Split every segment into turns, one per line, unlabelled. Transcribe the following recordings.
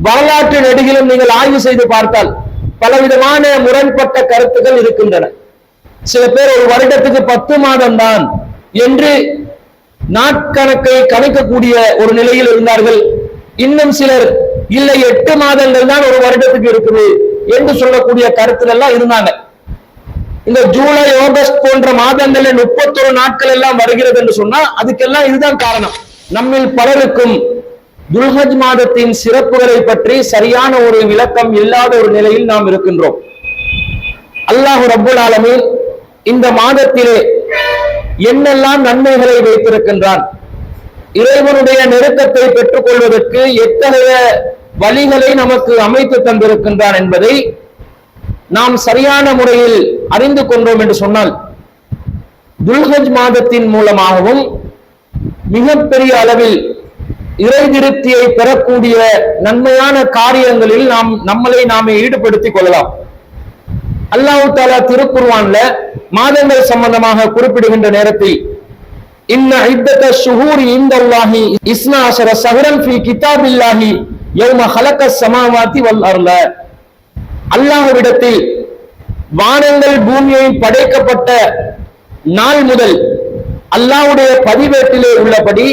வரலாற்று நெடுகிலும் நீங்கள் ஆய்வு செய்து பார்த்தால் பலவிதமான முரண்பட்ட கருத்துக்கள் இருக்கின்றன. சில பேர் ஒரு வருடத்துக்கு 10 மாதம் தான் என்று நாட்கணக்கை கணிக்கக்கூடிய ஒரு நிலையில் இருந்தார்கள். இன்னும் சிலர் இல்லை 8 மாதங்கள் தான் ஒரு வருடத்துக்கு இருக்குது என்று சொல்லக்கூடிய கருத்துல எல்லாம் இருந்தாங்க. இந்த ஜூலை ஆகஸ்ட் போன்ற மாதங்கள்ல 31 நாட்கள் எல்லாம் வருகிறது என்று சொன்னா அதுக்கெல்லாம் இதுதான் காரணம். நம்மில் பலருக்கும் துல்ஹஜ் மாதத்தின் சிறப்புகளை பற்றி சரியான ஒரு விளக்கம் இல்லாத ஒரு நிலையில் நாம் இருக்கின்றோம். அல்லாஹ் ரப்புல் ஆலமீன் இந்த மாதத்திலே என்னெல்லாம் நன்மைகளை வைத்திருக்கின்றான், இறைவனுடைய நெருக்கத்தை பெற்றுக் கொள்வதற்கு எத்தகைய வழிகளை நமக்கு அமைத்து தந்திருக்கின்றான் என்பதை நாம் சரியான முறையில் அறிந்து கொண்டோம் என்று சொன்னால் துல்ஹஜ் மாதத்தின் மூலமாகவும் மிகப்பெரிய அளவில் இறை திருப்தியை பெறக்கூடிய நன்மையான காரியங்களில் நம்மளை நாமே ஈடுபடுத்திக் கொள்ளலாம். அல்லாஹ் தஆலா திருக்குர்ஆன்ல மாதங்கள் சம்பந்தமாக குறிப்பிடுகின்ற நேரத்தில் இன்ன இத்தத ஷுஹூரி இன்தல்லாஹி 12 ஷஹ்ரன் ஃபீ கிதாபில்லாஹி யௌம ஹலகஸ் ஸமாவாதி வல் அர்ல, அல்லாஹ்விடத்தில் வானங்கள் பூமியை படைக்கப்பட்ட நாள் முதல் அல்லாஹ்வுடைய பதிவேட்டிலே உள்ளபடி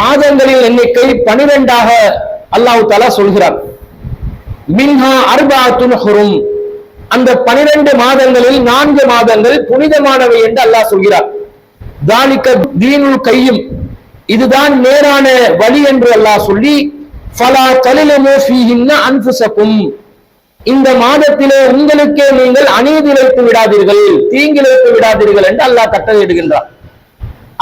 மாதங்களின் எண்ணிக்கை 12ஆக அல்லாஹ் தஆலா சொல்கிறார். மின்ஹா அர்பஅத்துன் ஹுரும், அந்த 12 மாதங்களில் 4 மாதங்கள் புனிதமானவை என்று அல்லாஹ் சொல்கிறார். தாலிக தீனுல் கையும், இதுதான் நேரான வழி என்று அல்லாஹ் சொல்லி ஃபலா தலிலமு ஃபீஹின்ன அன்ஃபுஸகும், இந்த மாதத்திலே உங்களுக்கே நீங்கள் அநீதிழைத்து விடாதீர்கள், தீங்கிழைத்து விடாதீர்கள் என்று அல்லாஹ் கட்டளையிடுகின்றார்.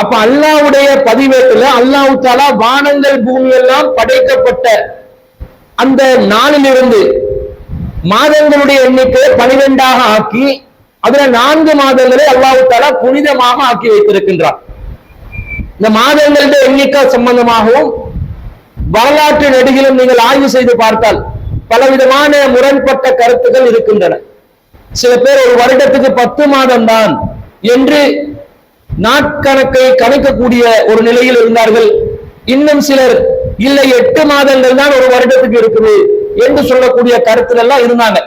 அப்ப அல்லாஹ்வுடைய பதிவேட்டுல அல்லாஹ் தஆலா வானங்கள் பூமி எல்லாம் படைக்கப்பட்ட அந்த நாளிலிருந்து மாதங்களுடைய எண்ணிக்கை 12ஆக ஆக்கி அதுல 4 மாதங்களை அல்லாஹ் தஆலா புனிதமாக ஆக்கி வைத்திருக்கின்றார். இந்த மாதங்களுடைய எண்ணிக்கை சம்பந்தமாகவும் வரலாற்று நெடுகிலும் நீங்கள் ஆய்வு செய்து பார்த்தால் பலவிதமான முரண்பட்ட கருத்துக்கள் இருக்கின்றன. சில பேர் ஒரு வருடத்துக்கு 10 மாதம் தான் என்று நாட்கணக்கை கணிக்கக்கூடிய ஒரு நிலையில் இருந்தார்கள். இன்னும் சிலர் இல்லை 8 மாதங்கள் தான் ஒரு வருடத்துக்கு இருக்குது என்று சொல்லக்கூடிய கருத்துல எல்லாம் இருந்தாங்க.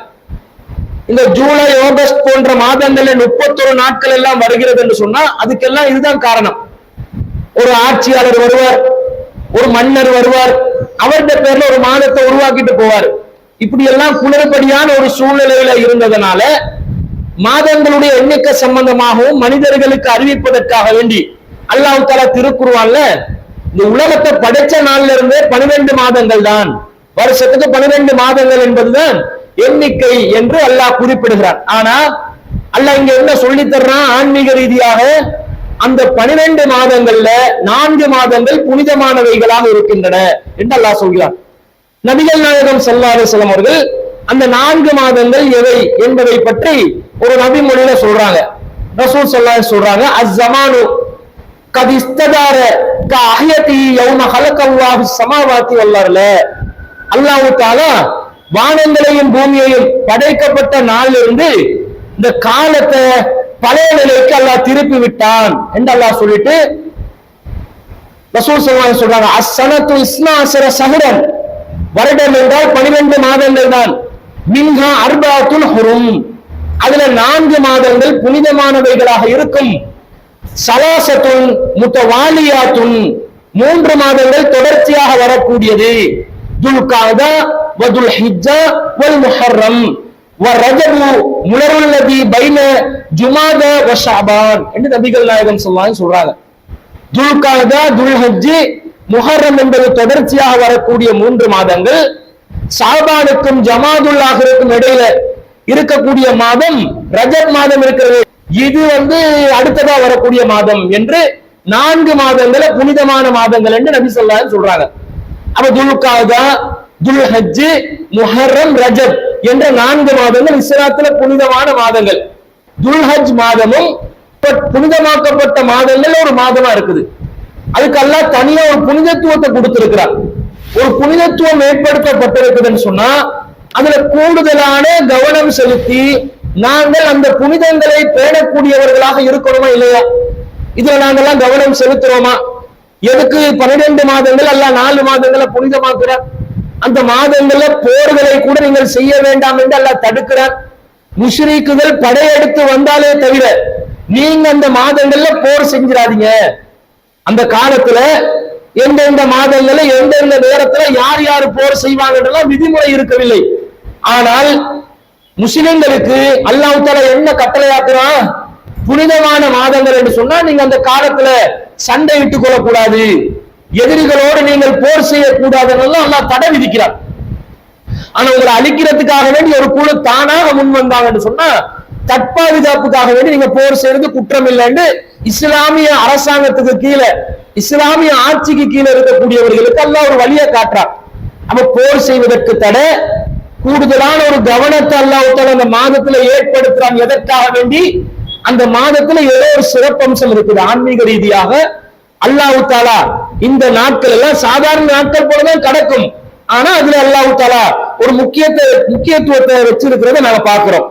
இந்த ஜூலை ஆகஸ்ட் போன்ற மாதங்கள்ல 31 நாட்கள் எல்லாம் வருகிறது என்று சொன்னா அதுக்கெல்லாம் இதுதான் காரணம். ஒரு ஆட்சியாளர் வருவார், ஒரு மன்னர் வருவார், அவருடைய பேர்ல ஒரு மாதத்தை உருவாக்கிட்டு போவார். இப்படி எல்லாம் குளறுபடியான ஒரு சூழ்நிலையில இருந்ததனால மாதங்களுடைய எண்ணிக்கை சம்பந்தமாகவும் மனிதர்களுக்கு அறிவிப்பதற்காக வேண்டி அல்லாஹ் தஆலா திருக்குர்ஆன்ல இந்த உலகத்தை படைச்ச நாள்ல இருந்தே 12 மாதங்கள் தான், வருஷத்துக்கு 12 மாதங்கள் என்பதுதான் எண்ணிக்கை என்று அல்லாஹ் குறிப்பிடுகிறார். ஆனா அல்லாஹ் இங்க என்ன சொல்லி தர்றான், ஆன்மீக ரீதியாக அந்த 12 மாதங்கள்ல 4 மாதங்கள் புனிதமானவைகளாக இருக்கின்றன என்று அல்லாஹ் சொல்கிறார். நபிகள் நாயகம் ஸல்லல்லாஹு அலைஹி வஸல்லம் அவர்கள் அந்த 4 மாதங்கள் எவை என்பதை பற்றி ஒரு நபி மொழியில சொல்றாங்க. ரசூல் ஸல்லல்லாஹு அலைஹி சொல்றாங்க, அஸ்ஸமானு கத் இஸ்ததார கஅஹயதி யௌம ஹலகல்லாஹு ஸமாவாதி வல் அர்ல, அல்லாஹ் தஆலா வானங்களையும் பூமியையும் படைக்கப்பட்ட நாளிலிருந்து இந்த காலத்தை பழைய நிலைக்கு அல்லாஹ் திருப்பி விட்டான் என்று அல்லாஹ் சொல்லிட்டு ரசூல் ஸல்லல்லாஹு அலைஹி சொல்றாங்க, அஸ்ஸனத்து 12 ஷஹ்ரன், வருடம் என்றால் 12 மாதங்கள் தான். மின்ஹா அர்பஅத்துன் ஹுரும், அதுல 4 மாதங்கள் புனிதமானவைகளாக இருக்கும். ஸலாஸத்துன் முத்தவாலியாத்துன், 3 மாதங்கள் தொடர்ச்சியாக வரக்கூடியது. துல்காதா வதுல் ஹிஜ்ஜா வல் முஹர்ரம் வரஜபு முலருல்லதி பைன ஜுமாதா வ ஷஅபான் என்று நபிகள் நாயகம் ஸல்லல்லாஹு அலைஹி சொல்றாங்க. துல்காதா, துல்ஹஜ், முஹர்ரம் என்பது தொடர்ச்சியாக வரக்கூடிய 3 மாதங்கள். ஷஅபானுக்கும் ஜமாதுல் ஆஹிருக்கும் இடையில இருக்கக்கூடிய மாதம் ரஜப் மாதம் இருக்கிறது, இது அடுத்ததா வரக்கூடிய மாதம் என்று 4 மாதங்களை புனிதமான மாதங்கள் என்று நபி ஸல்லல்லாஹு அலைஹி சொல்றாங்க. அப்ப துல்காதா, துல்ஹஜ், முஹர்ரம், ரஜப் என்ற 4 மாதங்கள் இஸ்லாத்துல புனிதமான மாதங்கள். துல்ஹஜ் மாதமும் புனிதமாக்கப்பட்ட மாதங்கள் ஒரு மாதமா இருக்குது. அதுக்கு அல்லாஹ் தனியா ஒரு புனிதத்துவத்தை கொடுத்திருக்கிறார். ஒரு புனிதத்துவம் ஏற்படுத்தப்பட்டிருக்குதுன்னு சொன்னா அதுல கூடுதலான கவனம் செலுத்தி நாங்கள் அந்த புனிதங்களை பேணக்கூடியவர்களாக இருக்கணுமா இல்லையா? இதுல நாங்கெல்லாம் கவனம் செலுத்துறோமா? எதுக்கு 12 மாதங்கள் அல்லாஹ் 4 மாதங்களை புனிதமாக்குறார்? அந்த மாதங்கள்ல போர்களை கூட நீங்கள் செய்ய வேண்டாம் என்று அல்லாஹ் தடுக்கிறார். முஷ்ரிக்குகள் படையெடுத்து வந்தாலே தவிர நீங்க அந்த மாதங்கள்ல போர் செஞ்சிடாதீங்க. அந்த காலத்துல எந்தெந்த மாதங்கள்ல எந்தெந்த நேரத்துல யார் யார் போர் செய்வாங்கன்றலாம் விதிமுறை இருக்கவில்லை. ஆனால் முஸ்லிம்களுக்கு அல்லாஹ் தஆலா என்ன கட்டளையாக்குறான்? புனிதமான மாதங்கள் என்று சொன்னா நீங்க அந்த காலத்துல சண்டையிட்டுக் கொள்ளக்கூடாது, எதிரிகளோடு நீங்கள் போர் செய்யக்கூடாதுன்னு அல்லாஹ் தடை விதிக்கிறார். ஆனா உங்களை அழிக்கிறதுக்காக வேண்டி ஒரு குழு தானாக முன் வந்தாங்கன்னு சொன்னா தற்பாதுகாப்புக்காக வேண்டி நீங்க போர் செய்யறது குற்றம் இல்லைன்னு இஸ்லாமிய அரசாங்கத்துக்கு கீழே, இஸ்லாமிய ஆட்சிக்கு கீழே இருக்கக்கூடியவர்களுக்கு அல்லாஹ் ஒரு வழியை காட்டுறார். அப்ப போர் செய்வதற்கு தடை, கூடுதலான ஒரு கவனத்தை அல்லாஹ் தஆலா அந்த மாதத்துல ஏற்படுத்துறான். எதற்காக வேண்டி? அந்த மாதத்துல ஏதோ ஒரு சிறப்பம்சம் இருக்குது ஆன்மீக ரீதியாக. அல்லாஹ் தஆலா இந்த நாட்கள் எல்லாம் சாதாரண நாட்கள் போலதான் கடக்கும். ஆனா அதுல அல்லாஹ் தஆலா ஒரு முக்கியத்துவத்தை வச்சிருக்கிறத நாங்க பார்க்கிறோம்.